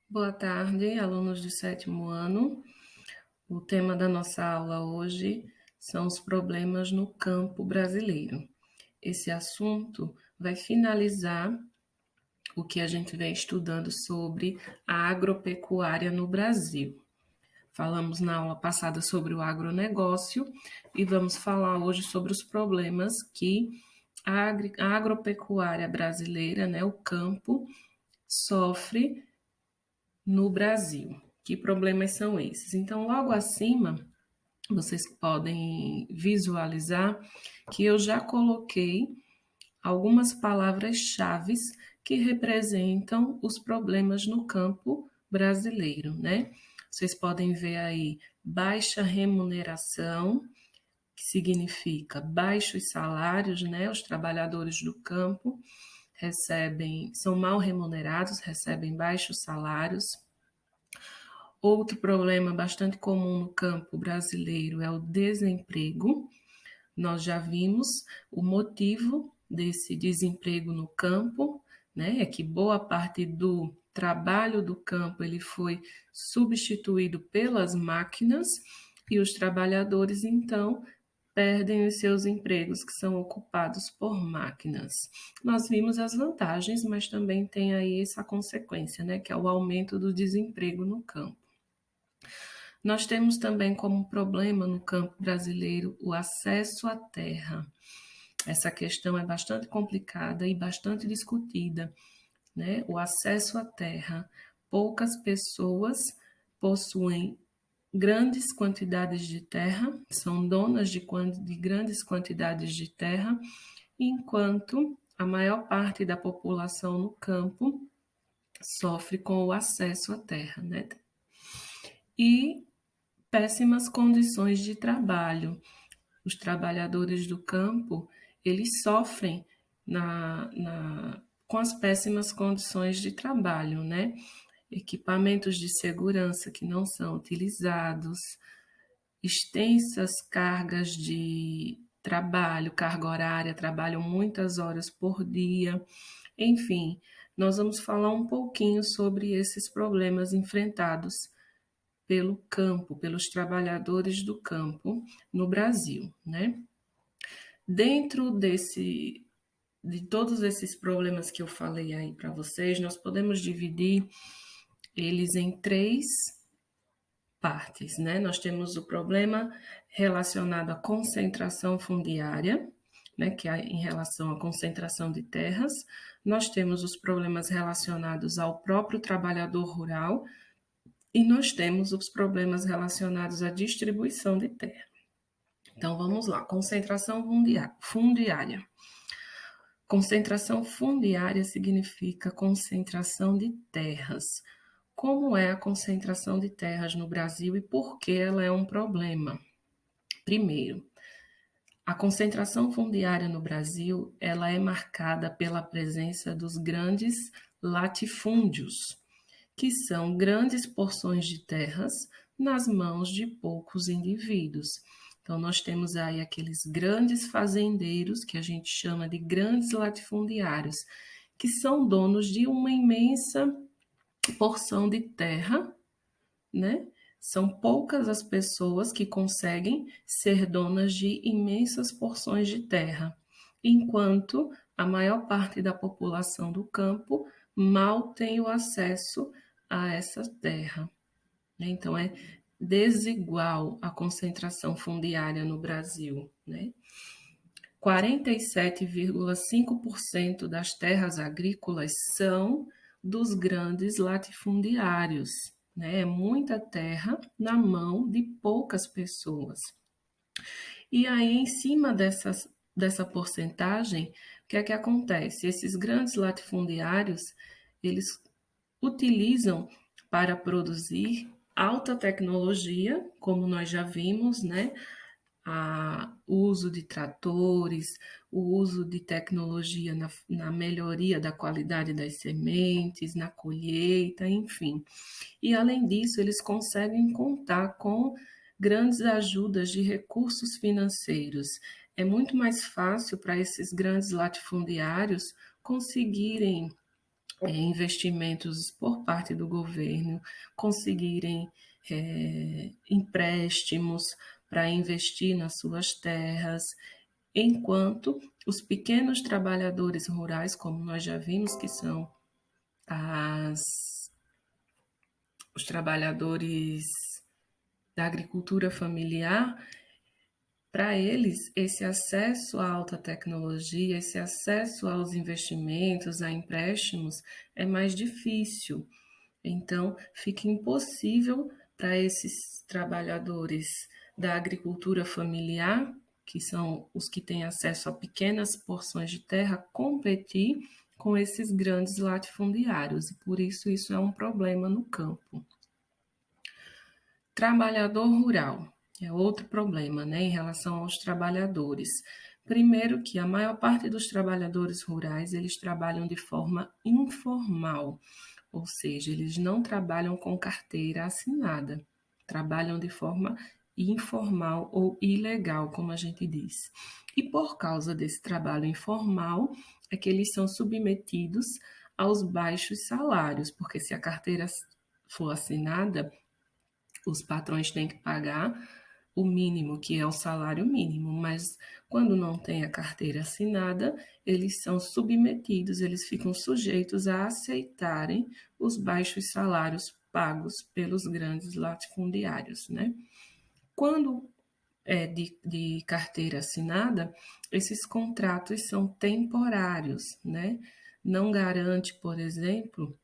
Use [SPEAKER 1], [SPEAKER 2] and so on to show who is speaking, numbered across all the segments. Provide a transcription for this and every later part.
[SPEAKER 1] Boa tarde, alunos do sétimo ano. O tema da nossa aula hoje são os problemas no campo brasileiro. Esse assunto vai finalizar o que a gente vem estudando sobre a agropecuária no Brasil. Falamos na aula passada sobre o agronegócio e vamos falar hoje sobre os problemas que a agropecuária brasileira, né, o campo, sofre no Brasil. Que problemas são esses? Então, logo acima, vocês podem visualizar que eu já coloquei algumas palavras-chave que representam os problemas no campo brasileiro, né? Vocês podem ver aí baixa remuneração, que significa baixos salários, né? Os trabalhadores do campo são mal remunerados, recebem baixos salários. Outro problema bastante comum no campo brasileiro é o desemprego. Nós já vimos o motivo desse desemprego no campo, né? É que boa parte do trabalho do campo ele foi substituído pelas máquinas e os trabalhadores então perdem os seus empregos que são ocupados por máquinas. Nós vimos as vantagens, mas também tem aí essa consequência, né, que é o aumento do desemprego no campo. Nós temos também como problema no campo brasileiro o acesso à terra. Essa questão é bastante complicada e bastante discutida, né? O acesso à terra. Poucas pessoas possuem grandes quantidades de terra, são donas de grandes quantidades de terra, enquanto a maior parte da população no campo sofre com o acesso à terra, né? E péssimas condições de trabalho. Os trabalhadores do campo, eles sofrem com as péssimas condições de trabalho, né? Equipamentos de segurança que não são utilizados, extensas cargas de trabalho, carga horária, trabalham muitas horas por dia. Enfim, nós vamos falar um pouquinho sobre esses problemas enfrentados pelo campo, pelos trabalhadores do campo no Brasil, né? Dentro de todos esses problemas que eu falei aí para vocês, nós podemos dividir eles em três partes, né? Nós temos o problema relacionado à concentração fundiária, né, que é em relação à concentração de terras. Nós temos os problemas relacionados ao próprio trabalhador rural e nós temos os problemas relacionados à distribuição de terra. Então vamos lá, concentração fundiária. Concentração fundiária significa concentração de terras. Como é a concentração de terras no Brasil e por que ela é um problema? Primeiro, a concentração fundiária no Brasil, ela é marcada pela presença dos grandes latifúndios, que são grandes porções de terras nas mãos de poucos indivíduos. Então, nós temos aí aqueles grandes fazendeiros, que a gente chama de grandes latifundiários, que são donos de uma imensa porção de terra, né? São poucas as pessoas que conseguem ser donas de imensas porções de terra, enquanto a maior parte da população do campo mal tem o acesso a essa terra. Então, é desigual a concentração fundiária no Brasil, né? 47,5% das terras agrícolas são dos grandes latifundiários, né? É muita terra na mão de poucas pessoas. E aí, em cima dessa porcentagem, o que é que acontece? Esses grandes latifundiários, eles utilizam para produzir alta tecnologia, como nós já vimos, né? O uso de tratores, o uso de tecnologia na melhoria da qualidade das sementes, na colheita, enfim. E, além disso, eles conseguem contar com grandes ajudas de recursos financeiros. É muito mais fácil para esses grandes latifundiários conseguirem investimentos por parte do governo, conseguirem empréstimos para investir nas suas terras, enquanto os pequenos trabalhadores rurais, como nós já vimos que são os trabalhadores da agricultura familiar, para eles, esse acesso à alta tecnologia, esse acesso aos investimentos, a empréstimos, é mais difícil. Então, fica impossível para esses trabalhadores da agricultura familiar, que são os que têm acesso a pequenas porções de terra, competir com esses grandes latifundiários. E por isso é um problema no campo. Trabalhador rural é outro problema, né, em relação aos trabalhadores. Primeiro que a maior parte dos trabalhadores rurais, eles trabalham de forma informal, ou seja, eles não trabalham com carteira assinada, trabalham de forma informal ou ilegal, como a gente diz. E por causa desse trabalho informal, é que eles são submetidos aos baixos salários, porque se a carteira for assinada, os patrões têm que pagar o mínimo, que é o salário mínimo, mas quando não tem a carteira assinada, eles são submetidos, eles ficam sujeitos a aceitarem os baixos salários pagos pelos grandes latifundiários, né? Quando é de carteira assinada, esses contratos são temporários, né? Não garante, por exemplo,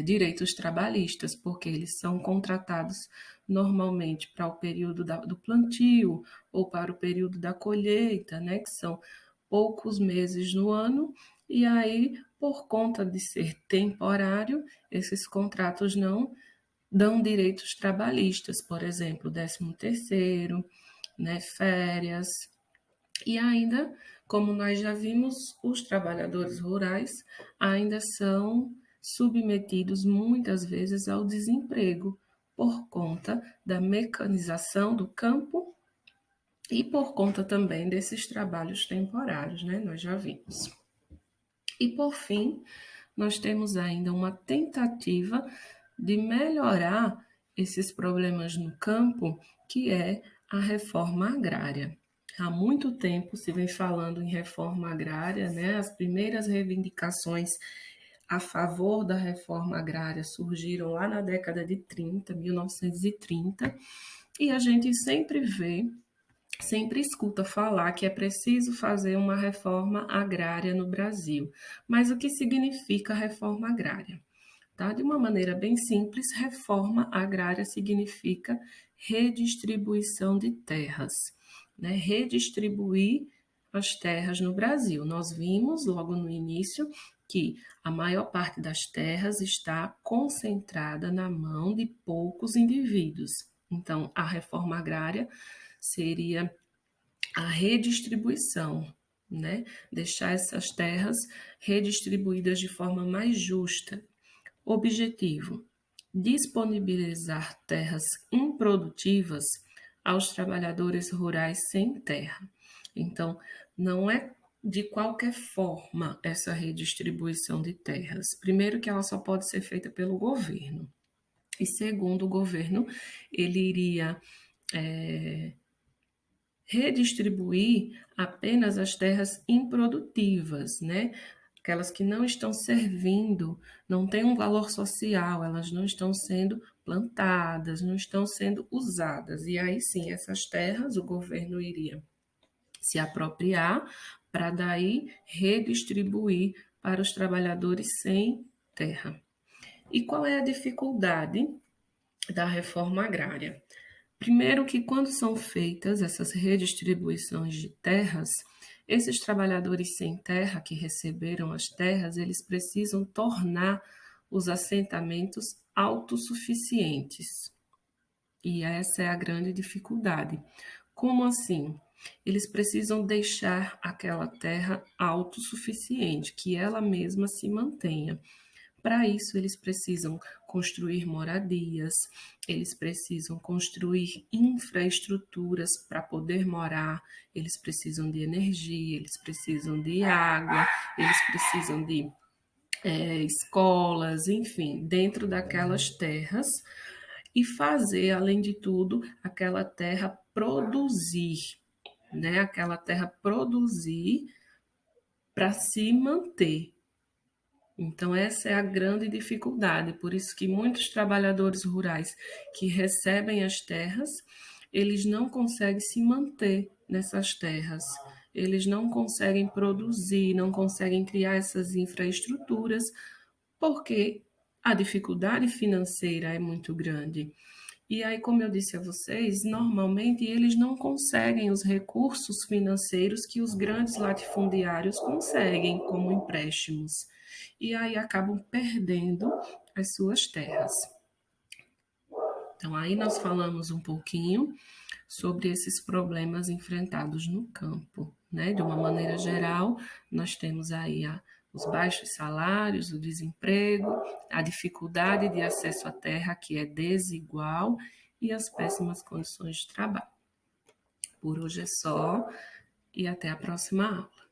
[SPEAKER 1] direitos trabalhistas, porque eles são contratados normalmente para o período do plantio ou para o período da colheita, né, que são poucos meses no ano, e aí, por conta de ser temporário, esses contratos não dão direitos trabalhistas, por exemplo, 13º, né, férias, e ainda, como nós já vimos, os trabalhadores rurais ainda são submetidos muitas vezes ao desemprego por conta da mecanização do campo e por conta também desses trabalhos temporários, né? Nós já vimos. E por fim, nós temos ainda uma tentativa de melhorar esses problemas no campo, que é a reforma agrária. Há muito tempo se vem falando em reforma agrária, né? As primeiras reivindicações a favor da reforma agrária surgiram lá na década de 30, 1930, e a gente sempre escuta falar que é preciso fazer uma reforma agrária no Brasil. Mas o que significa reforma agrária? Tá? De uma maneira bem simples, reforma agrária significa redistribuição de terras, né? Redistribuir as terras no Brasil. Nós vimos logo no início que a maior parte das terras está concentrada na mão de poucos indivíduos. Então, a reforma agrária seria a redistribuição, né? Deixar essas terras redistribuídas de forma mais justa. Objetivo: disponibilizar terras improdutivas aos trabalhadores rurais sem terra. Então, não é de qualquer forma essa redistribuição de terras. Primeiro que ela só pode ser feita pelo governo. E segundo, o governo ele iria redistribuir apenas as terras improdutivas, né? Aquelas que não estão servindo, não têm um valor social, elas não estão sendo plantadas, não estão sendo usadas. E aí sim, essas terras o governo iria se apropriar para daí redistribuir para os trabalhadores sem terra. E qual é a dificuldade da reforma agrária? Primeiro que quando são feitas essas redistribuições de terras, esses trabalhadores sem terra que receberam as terras, eles precisam tornar os assentamentos autossuficientes. E essa é a grande dificuldade. Como assim? Eles precisam deixar aquela terra autossuficiente, que ela mesma se mantenha. Para isso, eles precisam construir moradias, eles precisam construir infraestruturas para poder morar, eles precisam de energia, eles precisam de água, eles precisam de escolas, enfim, dentro daquelas terras e fazer, além de tudo, aquela terra produzir, né? Aquela terra produzir para se manter. Então, essa é a grande dificuldade. Por isso que muitos trabalhadores rurais que recebem as terras, eles não conseguem se manter nessas terras. Eles não conseguem produzir, não conseguem criar essas infraestruturas, porque a dificuldade financeira é muito grande. E aí, como eu disse a vocês, normalmente eles não conseguem os recursos financeiros que os grandes latifundiários conseguem, como empréstimos. E aí acabam perdendo as suas terras. Então, aí nós falamos um pouquinho sobre esses problemas enfrentados no campo, né? De uma maneira geral, nós temos aí os baixos salários, o desemprego, a dificuldade de acesso à terra, que é desigual, e as péssimas condições de trabalho. Por hoje é só e até a próxima aula.